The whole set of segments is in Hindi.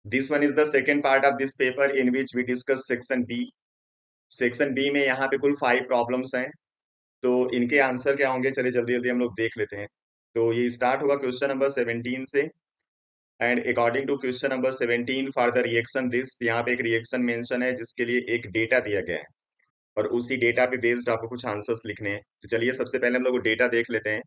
This one is the second part of this paper in which we discuss section B. Section B में यहाँ पे कुल 5 प्रॉब्लम्स हैं। तो इनके आंसर क्या होंगे, चलिए जल्दी जल्दी हम लोग देख लेते हैं। तो ये स्टार्ट होगा क्वेश्चन नंबर 17 से। And according to question number 17 for the reaction this, यहाँ पे एक रिएक्शन मेंशन है जिसके लिए एक डेटा दिया गया है और उसी डेटा पे बेस्ड आपको कुछ आंसर्स लिखने हैं। तो चलिए सबसे पहले हम लोग डेटा देख लेते हैं।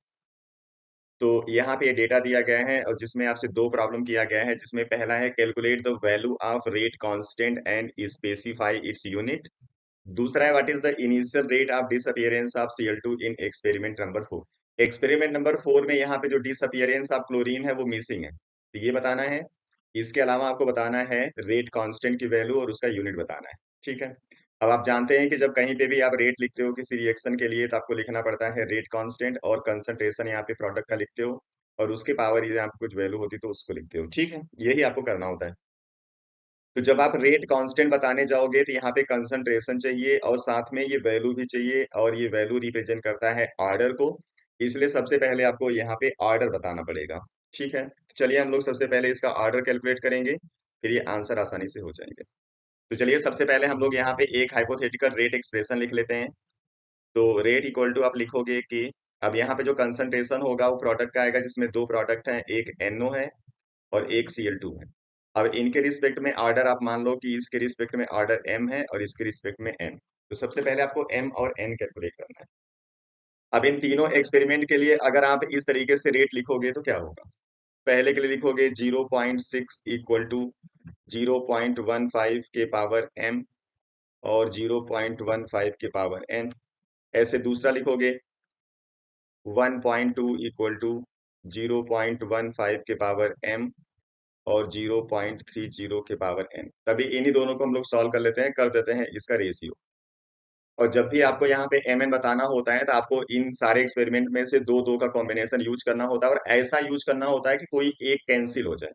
तो यहाँ पे ये डेटा दिया गया है और जिसमें आपसे दो प्रॉब्लम किया गया है, जिसमें पहला है calculate the value of rate constant and specify its unit. दूसरा है what is the initial rate of disappearance of Cl2 in experiment number 4। Experiment number 4 में यहाँ पे जो डिसअपियरेंस ऑफ क्लोरीन है वो मिसिंग है, तो ये बताना है। इसके अलावा आपको बताना है रेट कांस्टेंट की वैल्यू और उसका यूनिट बताना है। ठीक है। अब आप जानते हैं कि जब कहीं पे भी आप रेट लिखते हो किसी रिएक्शन के लिए तो आपको लिखना पड़ता है रेट कांस्टेंट, और कंसंट्रेशन यहाँ पे प्रोडक्ट का लिखते हो और उसके पावर ये यहाँ पे कुछ वैल्यू होती तो उसको लिखते हो। ठीक है, यही आपको करना होता है। तो जब आप रेट कांस्टेंट बताने जाओगे तो यहाँ पे कंसंट्रेशन चाहिए और साथ में ये वैल्यू भी चाहिए, और ये वैल्यू रिप्रेजेंट करता है ऑर्डर को। इसलिए सबसे पहले आपको यहाँ पे ऑर्डर बताना पड़ेगा। ठीक है, चलिए हम लोग सबसे पहले इसका ऑर्डर कैलकुलेट करेंगे, फिर ये आंसर आसानी से हो जाएंगे। तो चलिए सबसे पहले हम लोग यहाँ पे एक हाइपोथेटिकल रेट एक्सप्रेशन लिख लेते हैं। तो रेट इक्वल टू आप लिखोगे कि अब यहाँ पे जो कंसंट्रेशन होगा वो प्रोडक्ट का आएगा जिसमें दो प्रोडक्ट हैं, एक NO है और एक Cl2 है। अब इनके रिस्पेक्ट में ऑर्डर आप मान लो कि इसके रिस्पेक्ट में ऑर्डर M है और इसके रिस्पेक्ट में N। तो सबसे पहले आपको M और N कैलकुलेट करना है। अब इन तीनों एक्सपेरिमेंट के लिए अगर आप इस तरीके से रेट लिखोगे तो क्या होगा। पहले के लिए लिखोगे 0.6 इक्वल टू 0.15 के पावर M और 0.15 के पावर N। ऐसे दूसरा लिखोगे 1.2 इक्वल टू 0.15 के पावर M और 0.30 के पावर N। तभी इन्हीं दोनों को हम लोग सॉल्व कर लेते हैं, कर देते हैं इसका रेशियो। और जब भी आपको यहाँ पे MN बताना होता है तो आपको इन सारे एक्सपेरिमेंट में से दो दो का कॉम्बिनेशन यूज करना होता है, और ऐसा यूज करना होता है कि कोई एक कैंसिल हो जाए।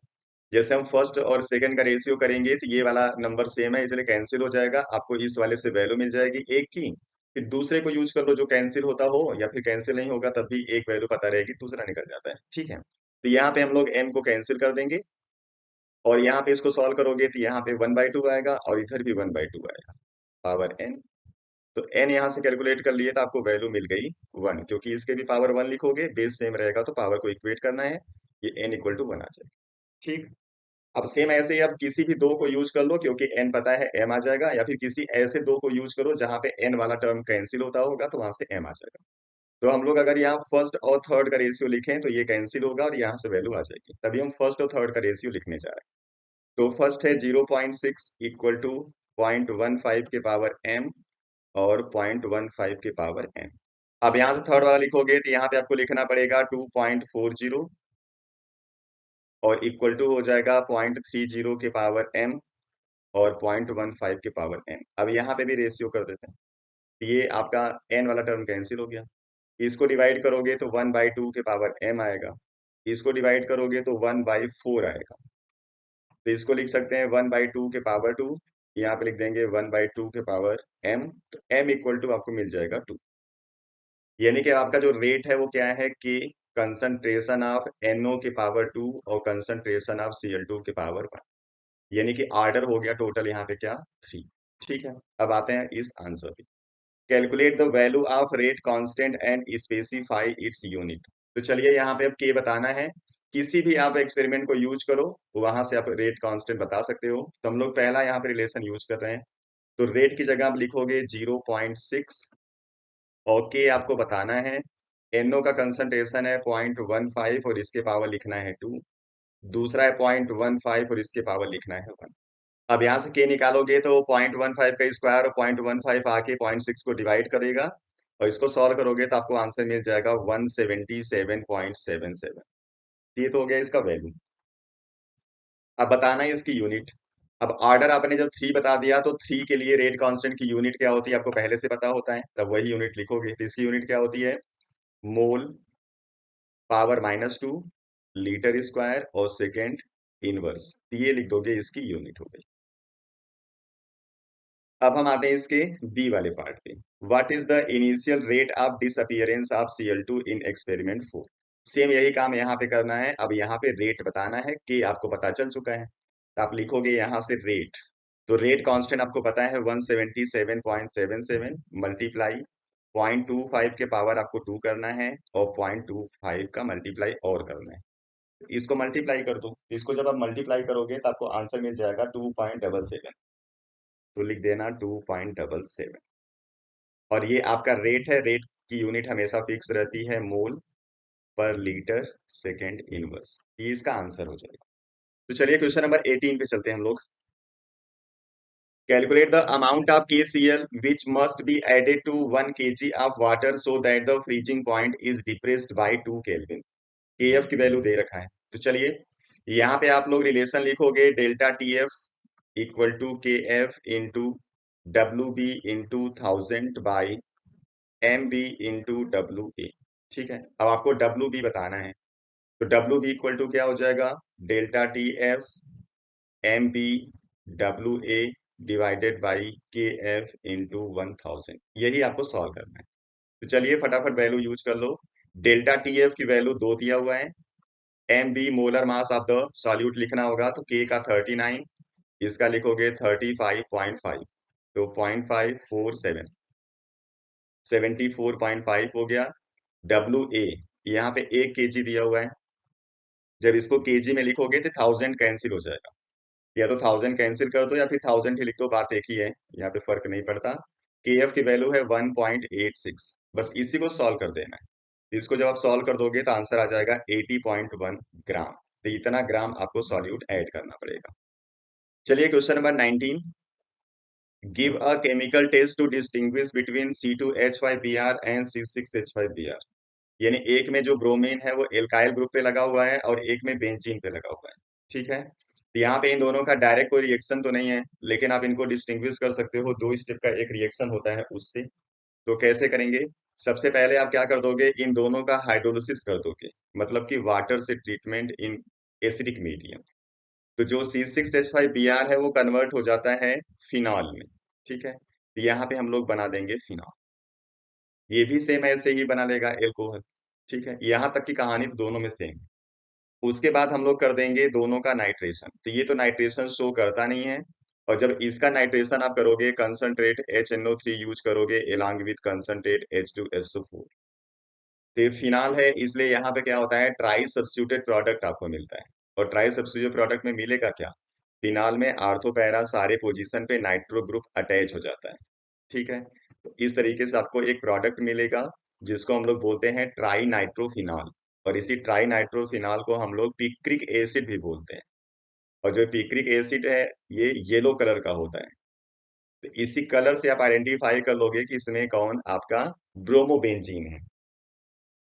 जैसे हम फर्स्ट और सेकंड का रेशियो करेंगे तो ये वाला नंबर सेम है इसलिए कैंसिल हो जाएगा, आपको इस वाले से वैल्यू मिल जाएगी एक की। फिर दूसरे को यूज कर लो जो कैंसिल होता हो, या फिर कैंसिल नहीं होगा तब भी एक वैल्यू पता रहेगी, दूसरा निकल जाता है। ठीक है, तो यहाँ पे हम लोग M को कैंसिल कर देंगे और यहाँ पे इसको सॉल्व करोगे तो यहाँ पे 1/2 आएगा और इधर भी 1/2 आएगा पावर N। तो N यहाँ से कैलकुलेट कर लिए तो आपको वैल्यू मिल गई 1, क्योंकि इसके भी पावर 1 लिखोगे, बेस सेम रहेगा तो पावर को इक्वेट करना है, ये N इक्वल टू 1 आ जाएगा। ठीक। अब सेम ऐसे ही अब किसी भी दो को यूज कर लो क्योंकि N पता है M आ जाएगा, या फिर किसी ऐसे दो को यूज करो जहां पे N वाला टर्म कैंसिल होता होगा तो वहां से M आ जाएगा। तो हम लोग अगर यहाँ फर्स्ट और थर्ड का रेशियो लिखें तो ये कैंसिल होगा और यहाँ से वैल्यू आ जाएगी, तभी हम फर्स्ट और थर्ड का रेशियो लिखने जा रहे हैं। तो फर्स्ट है 0.6 इक्वल टू 0.15 के पावर M और 0.15 के पावर N। अब यहाँ से थर्ड वाला लिखोगे तो यहाँ पे आपको लिखना पड़ेगा 2.40 और इक्वल टू हो जाएगा 0.30 के पावर M और 0.15 के पावर N। अब यहाँ पे भी रेशियो कर देते हैं, ये आपका N वाला टर्म कैंसिल हो गया। इसको डिवाइड करोगे तो 1/2 के पावर M आएगा, इसको डिवाइड करोगे तो 1/4 आएगा। तो इसको लिख सकते हैं 1/2 के पावर 2, यहाँ पे लिख देंगे 1/2 के पावर M। तो M इक्वल टू आपको मिल जाएगा 2। यानी कि आपका जो रेट है वो क्या है कि कंसंट्रेशन ऑफ NO के पावर 2 और कंसंट्रेशन ऑफ Cl2 के पावर 1, यानी कि ऑर्डर हो गया टोटल यहाँ पे क्या 3। ठीक है, अब आते हैं इस आंसर पे। Calculate the value of rate constant and specify its unit. तो चलिए यहाँ पे अब के बताना है। किसी भी आप एक्सपेरिमेंट को यूज करो, वहां से आप रेट कांस्टेंट बता सकते हो। तो हम लोग पहला यहाँ पे रिलेशन यूज कर रहे हैं। तो रेट की जगह आप लिखोगे 0.6 और के आपको बताना है। NO का कंसंट्रेशन है 0.15 और इसके पावर लिखना है 2। दूसरा है 0.15 और इसके पावर लिखना है 1। अब यहाँ से के निकालोगे तो 0.15 का स्क्वायर और 0.15 आके 0.6 को डिवाइड करेगा, और इसको सॉल्व करोगे तो आपको आंसर मिल जाएगा 177.77। ये तो हो गया इसका वैल्यू। अब बताना है इसकी यूनिट। अब ऑर्डर आपने जब 3 बता दिया तो 3 के लिए रेट कांस्टेंट की यूनिट क्या होती है आपको पहले से पता होता है, तब वही यूनिट लिखोगे। तो इसकी यूनिट क्या होती है, मोल पावर -2 लीटर स्क्वायर और सेकेंड इनवर्स, ये लिख दोगे, इसकी यूनिट हो गई। अब हम आते हैं इसके बी वाले पार्ट पे। What is the initial rate of disappearance of Cl2 in experiment 4। Same यही काम यहाँ पे करना है। अब यहाँ पे रेट बताना है कि आपको पता चल चुका है। तो आप लिखोगे यहां से रेट। तो रेट कांस्टेंट आपको पता है 177.77 मल्टीप्लाई 0.25 के पावर आपको 2 करना है और 0.25 का मल्टीप्लाई और करना है। इसको मल्टीप्लाई कर दो। इसको जब आप मल्टीप्लाई करोगे तो आपको आंसर मिल जाएगा 2.77। तो लिख देना 2.77। और ये आपका रेट है। रेट की यूनिट हमेशा फिक्स रहती है मोल पर लीटर सेकेंड इनवर्स। ये इसका आंसर हो जाएगा। तो चलिए क्वेश्चन नंबर 18 पे चलते हैं हम लोग। Calculate the amount of KCl which must be added to 1 kg of water so that the freezing point is depressed by 2 Kelvin। KF की वैल्यू दे रखा है। तो चलिए यहाँ पे आप लोग रिलेशन लिखोगे delta TF equal to KF into WB into 1000 by MB into WA। ठीक है, अब आपको WB बताना है। तो WB इक्वल टू क्या हो जाएगा, delta TF MB WA divided by KF into 1000। यही आपको सॉल्व करना है। तो चलिए फटाफट वैल्यू यूज कर लो। डेल्टा TF की वैल्यू 2 दिया हुआ है। MB molar mass of the solute लिखना होगा, तो K का 39, इसका लिखोगे 35.5। तो 0.547 74.5 हो गया। WA यहाँ पे 1 kg दिया हुआ है। जब इसको kg में लिखोगे तो 1000 कैंसिल हो जाएगा। या तो 1000 कैंसिल कर दो या फिर 1000 ही लिख दो, बात एक ही है, यहाँ पे फर्क नहीं पड़ता। KF की वैल्यू है 1.86। बस इसी को सॉल्व कर देना है। इसको जब आप सॉल्व कर दोगे तो आंसर आ जाएगा 80.1 ग्राम। तो इतना ग्राम आपको सॉल्यूट ऐड करना पड़ेगा। चलिए question number 19। Give a chemical test to distinguish between C2H5Br and C6H5Br। यानी एक में जो ब्रोमीन है वो एल्काइल ग्रुप पे लगा हुआ है और एक में बेंजीन पे लगा हुआ है। ठीक है, तो यहाँ पे इन दोनों का डायरेक्ट कोई रिएक्शन तो नहीं है, लेकिन आप इनको डिस्टिंग्विश कर सकते हो। 2 स्टेप का एक रिएक्शन होता है उससे। तो कैसे करेंगे, सबसे पहले आप क्या कर दोगे, इन दोनों का हाइड्रोलिसिस कर दोगे, मतलब कि वाटर से ट्रीटमेंट इन एसिडिक मीडियम। तो जो C6H5Br है वो कन्वर्ट हो जाता है फिनॉल में। ठीक है, तो यहाँ पे हम लोग बना देंगे फिनॉल। ये भी सेम ऐसे ही बना लेगा एल्कोहल। ठीक है, यहाँ तक की कहानी तो दोनों में सेम। उसके बाद हम लोग कर देंगे दोनों का नाइट्रेशन। तो ये तो नाइट्रेशन शो करता नहीं है, और जब इसका नाइट्रेशन आप करोगे कंसंट्रेट HNO3 यूज करोगे एलॉन्ग विद कंसंट्रेट H2SO4। तो ये फिनाल है, इसलिए यहाँ पे क्या होता है, ट्राई सब्स्टिट्यूटेड प्रोडक्ट आपको मिलता है। और ट्राई सब्स्टिट्यूटेड प्रोडक्ट में मिलेगा क्या, फिनाल में आर्थो पैरा सारे पोजीशन पे नाइट्रो ग्रुप अटैच हो जाता है। ठीक है, तो इस तरीके से आपको एक प्रोडक्ट मिलेगा जिसको हम लोग बोलते हैं ट्राई नाइट्रोफिनॉल। और इसी ट्राई नाइट्रोफिनॉल को हम लोग पिक्रिक एसिड भी बोलते हैं। और जो पिक्रिक एसिड है ये येलो कलर का होता है। तो इसी कलर से आप आइडेंटिफाई कर लोगे कि इसमें कौन आपका ब्रोमोबेंजीन है।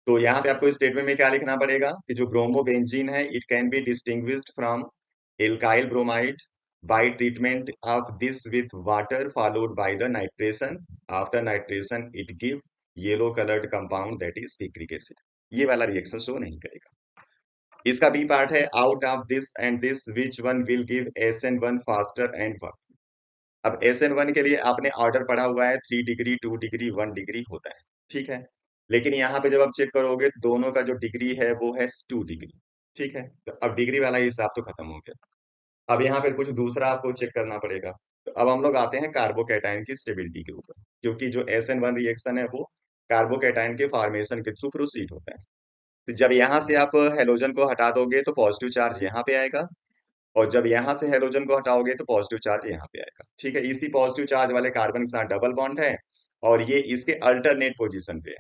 तो यहाँ पे आपको स्टेटमेंट में क्या लिखना पड़ेगा कि जो ब्रोमोबेंजीन है it can be distinguished from alkyl bromide bye treatment of this with water followed by the nitration. After nitration it give yellow coloured compound that is picric acid. ये वाला रिएक्शन शो नहीं करेगा। इसका बी पार्ट है out of this and this which one will give SN1 faster and work. अब SN1 के लिए आपने ऑर्डर पढ़ा हुआ है 3 डिग्री 2 डिग्री 1 डिग्री होता है। ठीक है, लेकिन यहाँ पे जब आप चेक करोगे तो दोनों का जो डिग्री है वो है 2 डिग्री। ठीक है, तो अब डिग्री वाला हिसाब तो खत्म हो गया। अब यहाँ पे कुछ दूसरा आपको चेक करना पड़ेगा। तो अब हम लोग आते हैं कार्बोकैटायन की स्टेबिलिटी के ऊपर, क्योंकि जो SN1 रिएक्शन है वो कार्बोकैटायन के फॉर्मेशन के थ्रू प्रोसीड होता है। तो जब यहाँ से आप हेलोजन को हटा दोगे तो पॉजिटिव चार्ज यहाँ पे आएगा, और जब यहां से हेलोजन को हटाओगे तो पॉजिटिव चार्ज यहाँ पे आएगा। ठीक है, इसी पॉजिटिव चार्ज वाले कार्बन के साथ डबल बॉन्ड है और ये इसके अल्टरनेट पोजीशन पे है।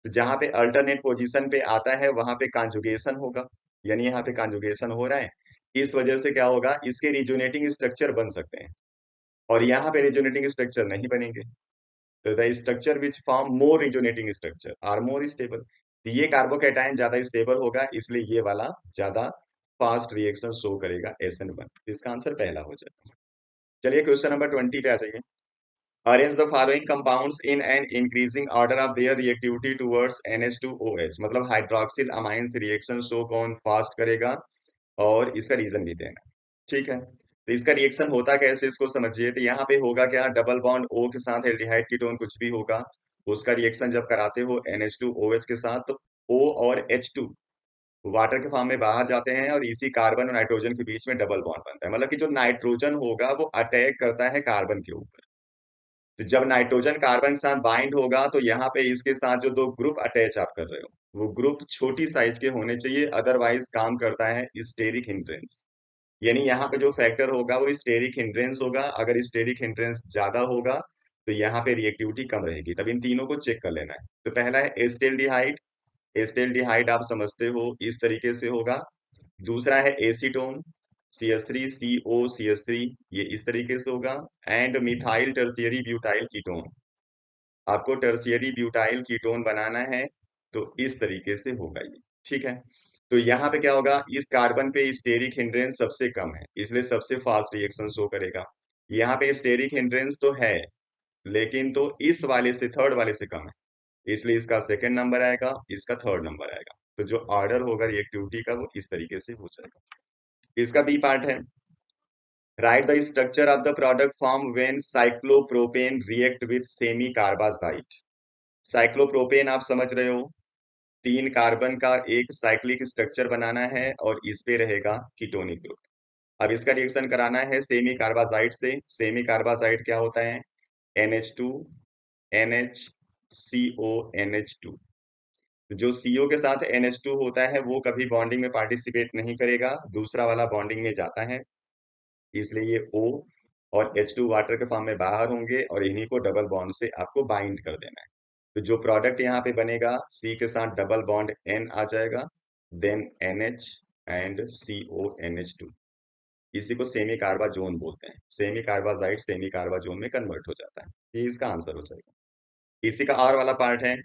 तो जहां पे अल्टरनेट पोजीशन पे आता है वहां पे कॉन्जुगेशन होगा, यानी यहाँ पे कॉन्जुगेशन हो रहा है। इस वजह से क्या होगा, इसके रिजोनेटिंग स्ट्रक्चर बन सकते हैं, और यहाँ पे रिजोनेटिंग स्ट्रक्चर नहीं बनेंगे। तो the structure which form more resonating structure are more stable. ये कार्बोकैटायन ज्यादा स्टेबल होगा, इसलिए ये वाला ज्यादा फास्ट रिएक्शन शो करेगा SN1। इसका आंसर पहला हो जाएगा। चलिए क्वेश्चन नंबर 20 पे आ जाइए। Arrange the following compounds in an increasing order of their reactivity towards NH2OH। मतलब हाइड्रोक्सिल अमाइंस रिएक्शन शो कौन फास्ट करेगा, और इसका रीजन भी देना। ठीक है, तो इसका रिएक्शन होता कैसे इसको समझिए। तो यहाँ पे होगा क्या, डबल बॉन्ड O के साथ एल्डिहाइड कीटोन कुछ भी होगा, उसका रिएक्शन जब कराते हो NH2OH के साथ तो O और H2 वाटर के फॉर्म में बाहर जाते हैं और इसी कार्बन और नाइट्रोजन के बीच में डबल बॉन्ड बनता है, मतलब कि जो नाइट्रोजन होगा वो अटैक करता है कार्बन के ऊपर। तो जब नाइट्रोजन कार्बन के साथ बाइंड होगा तो यहाँ पे इसके साथ जो दो ग्रुप अटैच आप कर रहे हो वो ग्रुप छोटी साइज के होने चाहिए, अदरवाइज काम करता है स्टेरिक हिंड्रेंस। यानी यहाँ पे जो फैक्टर होगा वो स्टेरिक हिंड्रेंस होगा। अगर स्टेरिक हिंड्रेंस ज्यादा होगा तो यहाँ पे रिएक्टिविटी कम रहेगी। तब इन तीनों को चेक कर लेना है। तो पहला है एस्टेल्डिहाइड। एस्टेल्डिहाइड आप समझते हो इस तरीके से होगा। दूसरा है एसीटोन, CH3CO, ये इस तरीके से होगा। And methyl tertiary butyl ketone, आपको टर्शियरी ब्यूटाइल कीटोन बनाना है तो इस तरीके से होगा ये। ठीक है, तो यहाँ पे क्या होगा, इस कार्बन पे स्टेरिक हिंड्रेंस सबसे कम है इसलिए सबसे फास्ट रिएक्शन शो करेगा। यहाँ पे स्टेरिक हिंड्रेंस तो है लेकिन तो इस वाले से थर्ड वाले से कम है, इसलिए इसका सेकंड नंबर आएगा, इसका थर्ड नंबर आएगा। तो जो ऑर्डर होगा रिएक्टिविटी का वो इस तरीके से हो जाएगा। इसका बी पार्ट है, write the structure of the product form when cyclopropane react with semi carbazide. Cyclopropane आप समझ रहे हो, 3 कार्बन का एक साइक्लिक स्ट्रक्चर बनाना है और इस पे रहेगा कीटोनिक ग्रुप। अब इसका रिएक्शन कराना है सेमी कार्बाजाइट से। सेमी कार्बाजाइट क्या होता है, NH2 NH CO NH2। जो CO के साथ NH2 होता है वो कभी बॉन्डिंग में पार्टिसिपेट नहीं करेगा, दूसरा वाला बॉन्डिंग में जाता है, इसलिए ये O और H2 वाटर के फॉर्म में बाहर होंगे और इन्हीं को डबल बॉन्ड से आपको बाइंड कर देना है। तो जो प्रोडक्ट यहाँ पे बनेगा C के साथ डबल बॉन्ड N आ जाएगा, देन NH एंड CONH2, इसी को सेमी कार्बाजोन बोलते हैं। सेमी कार्बाजाइट सेमी कार्बाजोन में कन्वर्ट हो जाता है। ये इसका आंसर हो जाएगा। इसी का और वाला पार्ट है,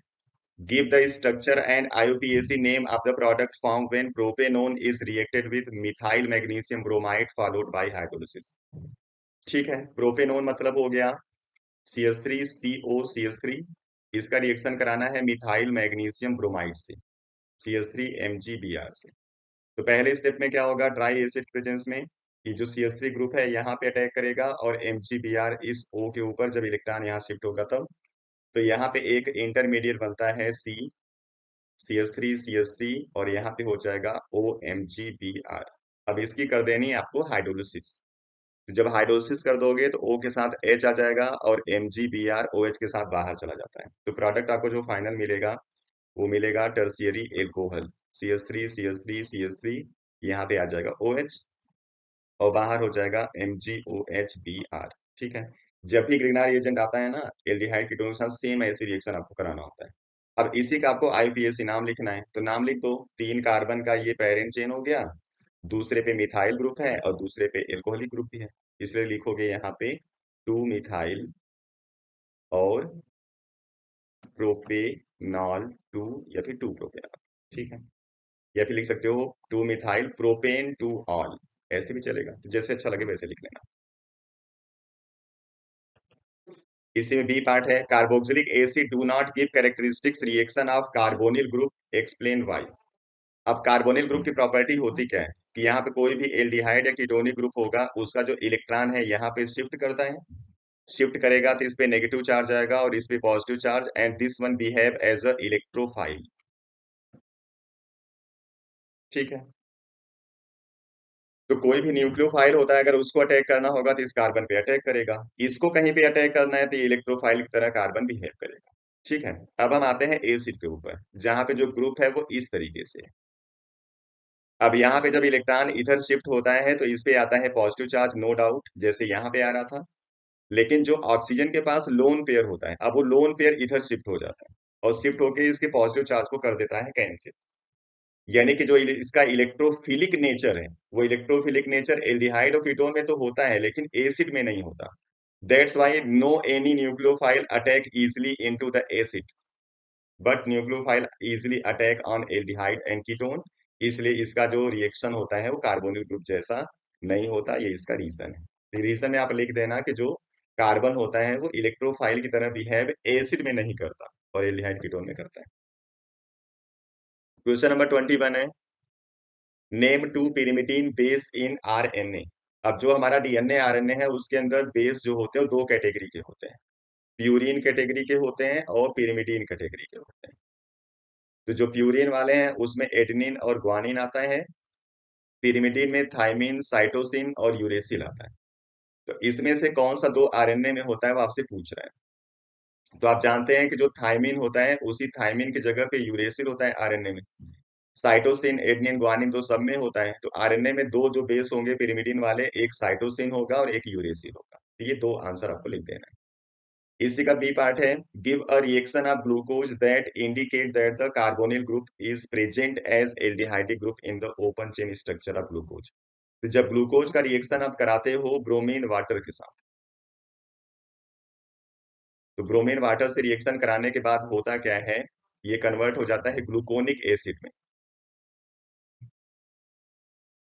give the structure and IUPAC name of the product form when propanone is reacted with methyl magnesium bromide followed by hydrolysis. ठीक है, प्रोपेनोन मतलब हो गया CH3CO, इसका रिएक्शन कराना है मिथाइल मैग्नीशियम ब्रोमाइड से, CH3MgBr से। तो पहले स्टेप में क्या होगा, ड्राई एसिड प्रेजेंस में ये जो CH3 ग्रुप है यहाँ पे अटैक करेगा और MgBr इस O के ऊपर जब इलेक्ट्रॉन यहाँ शिफ्ट होगा तब, तो यहाँ पे एक इंटरमीडिएट बनता है CH3 और यहाँ पे हो जाएगा OMgBr। अब इसकी कर देनी है आपको हाइड्रोलिसिस। तो जब हाइड्रोलिसिस कर दोगे तो O के साथ H आ जाएगा और MgBr OH के साथ बाहर चला जाता है। तो प्रोडक्ट आपको जो फाइनल मिलेगा वो मिलेगा टर्शियरी एल्कोहल, CH3 यहाँ पे आ जाएगा OH और बाहर हो जाएगा MgOHBr। ठीक है, जब भी ग्रिग्नार एजेंट आता है ना एल्डिहाइड कीटोन के साथ सेम ऐसी रिएक्शन आपको कराना होता है। अब इसी का आपको IUPAC नाम लिखना है, तो नाम लिख दो। 3 कार्बन का ये पेरेंट चेन हो गया, दूसरे पे मिथाइल ग्रुप है और दूसरे पे एल्कोहलिक ग्रुप भी है, इसलिए लिखोगे यहाँ पे 2 मिथाइल और प्रोपेनॉल 2 या फिर 2 प्रोपेनॉल। ठीक है, या फिर लिख सकते हो 2 मिथाइल प्रोपेन 2 ऑल, ऐसे भी चलेगा, तो जैसे अच्छा लगे वैसे लिख लेना। इसी में बी पार्ट है, carboxylic acid do not give characteristics reaction of carbonyl group explain why. अब कार्बोनिल ग्रुप की प्रॉपर्टी होती क्या है कि यहाँ पे कोई भी एल्डिहाइड या कीटोनिक ग्रुप होगा उसका जो इलेक्ट्रॉन है यहाँ पे शिफ्ट करता है, शिफ्ट करेगा तो इस पे नेगेटिव चार्ज आएगा और इस पे positive charge, and this one behave as a electrophile. ठीक है, तो कोई भी न्यूक्लियोफाइल होता है अगर उसको अटैक करना होगा तो इस कार्बन पे अटैक करेगा, इसको कहीं पे अटैक करना है तो ये इलेक्ट्रोफाइल की तरह कार्बन बिहेव करेगा। ठीक है, अब हम आते हैं एसिड के ऊपर जहां पे जो ग्रुप है वो इस तरीके से है। अब यहाँ पे जब इलेक्ट्रॉन इधर शिफ्ट होता है तो इस पे आता है पॉजिटिव चार्ज, नो डाउट, जैसे यहाँ पे आ रहा था। लेकिन जो ऑक्सीजन के पास लोन पेयर होता है, अब वो लोन पेयर इधर शिफ्ट हो जाता है और शिफ्ट होके इसके पॉजिटिव चार्ज को कर देता है कैंसिल। यानी कि जो इसका इलेक्ट्रोफिलिक नेचर है वो इलेक्ट्रोफिलिक नेचर एल्डिहाइड और कीटोन में तो होता है लेकिन एसिड में नहीं होता। That's why no any nucleophile attack easily into the acid, but nucleophile easily attack on aldehyde and ketone, इसलिए इसका जो रिएक्शन होता है वो कार्बोनिल ग्रुप जैसा नहीं होता। ये इसका रीजन है। रीजन में आप लिख देना कि जो कार्बन होता है वो इलेक्ट्रोफाइल की तरह बिहेव एसिड में नहीं करता और एल्डिहाइड कीटोन में करता है। क्वेश्चन नंबर 21 है, name 2 pyrimidine base in RNA। अब जो हमारा DNA RNA है उसके अंदर बेस जो होते हैं वो 2 कैटेगरी के होते हैं, प्यूरिन कैटेगरी के होते हैं और pyrimidine कैटेगरी के होते हैं। तो जो प्यूरिन वाले हैं उसमें एडेनिन और ग्वानिन आता है, पिरिमिडिन में थाइमिन, साइटोसिन और यूरेसिल आता है। तो इसमें से कौन सा दो आरएनए में होता है वो आपसे पूछ रहा है। तो आप जानते हैं कि जो थाइमिन होता है उसी थाइमिन की जगह पे यूरेसिल होता है आरएनए में। साइटोसिन, एडेनिन, ग्वानिन तो सब में होता है। तो आरएनए में दो जो बेस होंगे पिरिमिडिन वाले, एक साइटोसिन होगा और एक यूरेसिल होगा। तो ये दो आंसर आपको लिख देना है। इसी का बी पार्ट है, give a reaction of glucose that indicate that the carbonyl group is present as aldehydic group in the open chain structure of glucose. तो जब ग्लूकोज का रिएक्शन आप कराते हो ब्रोमीन वाटर के साथ, तो ब्रोमीन वाटर से रिएक्शन कराने के बाद होता क्या है, ये कन्वर्ट हो जाता है ग्लूकोनिक एसिड में।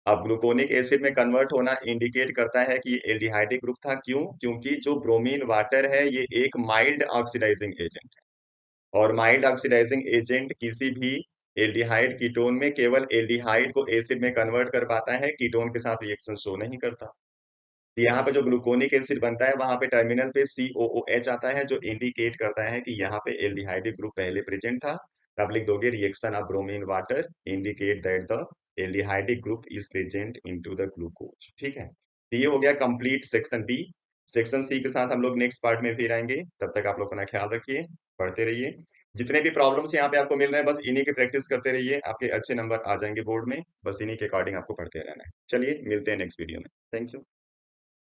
अब ग्लूकोनिक एसिड में कन्वर्ट होना इंडिकेट करता है कि ये एल्डिहाइडिक ग्रुप था। क्यों? क्योंकि जो ब्रोमीन वाटर है ये एक माइल्ड ऑक्सीडाइजिंग एजेंट है, और माइल्ड ऑक्सीडाइजिंग एजेंट किसी भी एल्डिहाइड कीटोन में केवल एल्डिहाइड को एसिड में कन्वर्ट कर पाता है, कीटोन के साथ रिएक्शन शो नहीं करता। यहाँ पे जो ग्लूकोनिक एसिड बनता है वहां पे टर्मिनल पे COOH आता है, जो इंडिकेट करता है कि यहाँ पे एल्डिहाइडिक ग्रुप पहले प्रेजेंट था। तब लिख दोगे reaction of bromine water indicate that the aldehydic group is present into the glucose. ठीक है, तो ये हो गया complete section B. Section C के साथ हम लोग नेक्स्ट पार्ट में फिर आएंगे। तब तक आप लोग अपना ख्याल रखिए, पढ़ते रहिए। जितने भी प्रॉब्लम्स यहाँ पे आपको मिल रहे हैं बस इन्हीं की प्रैक्टिस करते रहिए, आपके अच्छे नंबर आ जाएंगे बोर्ड में। बस इन्हीं के अकॉर्डिंग आपको पढ़ते रहना है। चलिए मिलते हैं नेक्स्ट वीडियो में। Thank you.